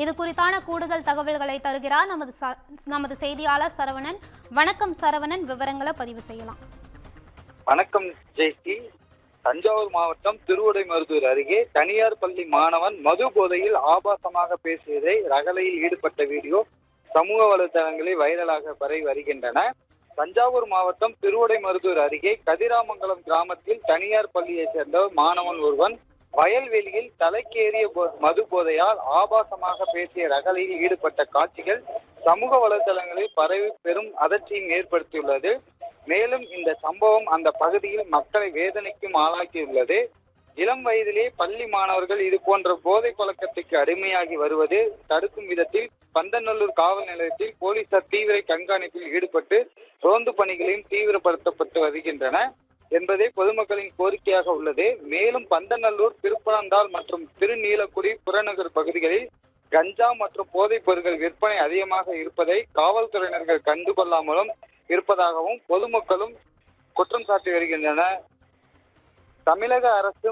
இது குறித்தான கூடுதல் தகவல்களை தருகிறார் நமது செய்தியாளர் சரவணன். வணக்கம் சரவணன், விவரங்களை பதிவு செய்யலாம். வணக்கம் ஜெய்கி. தஞ்சாவூர் மாவட்டம் திருவிடைமருதூர் அருகே தனியார் பள்ளி மாணவன் மது போதையில் ஆபாசமாக பேசியதை ரகளையில் ஈடுபட்ட வீடியோ சமூக வலைதளங்களில் வைரலாக பரவி வருகின்றன. தஞ்சாவூர் மாவட்டம் திருவிடைமருதூர் அருகே கதிராமங்கலம் கிராமத்தில் தனியார் பள்ளியைச் சேர்ந்த மாணவன் ஒருவன் வயல்வெளியில் தலைக்கேறிய மது போதையால் ஆபாசமாக பேசிய ரகளையில் ஈடுபட்ட காட்சிகள் சமூக வலைதளங்களில் பரவி பெரும் அதிர்ச்சியும் ஏற்படுத்தியுள்ளது. மேலும் இந்த சம்பவம் அந்த பகுதியில் மக்களை வேதனைக்கும் ஆளாக்கியுள்ளது. இளம் வயதிலே பள்ளி மாணவர்கள் இது போன்ற போதை பழக்கத்துக்கு அடிமையாகி வருவது தடுக்கும் விதத்தில் பந்தநல்லூர் காவல் நிலையத்தில் போலீசார் தீவிர கண்காணிப்பில் ஈடுபட்டு ரோந்து பணிகளையும் தீவிரப்படுத்தப்பட்டு வருகின்றன என்பதே பொதுமக்களின் கோரிக்கையாக உள்ளது. மேலும் பந்தநல்லூர், திருப்பனந்தாள் மற்றும் திருநீலக்குடி புறநகர் பகுதிகளில் கஞ்சா மற்றும் போதைப் பொருட்கள் விற்பனை அதிகமாக இருப்பதை காவல்துறையினர்கள் கண்டுகொள்ளாமலும் இருப்பதாகவும் பொதுமக்களும் குற்றம் சாட்டி வருகின்றனர். தமிழக அரசு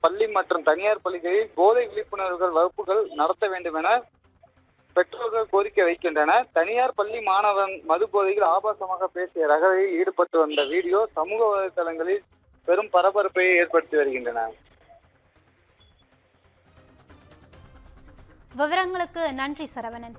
பள்ளி மற்றும் தனியார் பள்ளிகளில் போதை விழிப்புணர்வு வகுப்புகள் நடத்த வேண்டும் என பெற்றோர்கள் கோரிக்கை வைக்கின்றனர். தனியார் பள்ளி மாணவன் மது போதையில் ஆபாசமாக பேசிய ரகளையில் ஈடுபட்டு வந்த வீடியோ சமூக வலைதளங்களில் பெரும் பரபரப்பை ஏற்படுத்தி வருகின்றன. விவரங்களுக்கு நன்றி சரவணன்.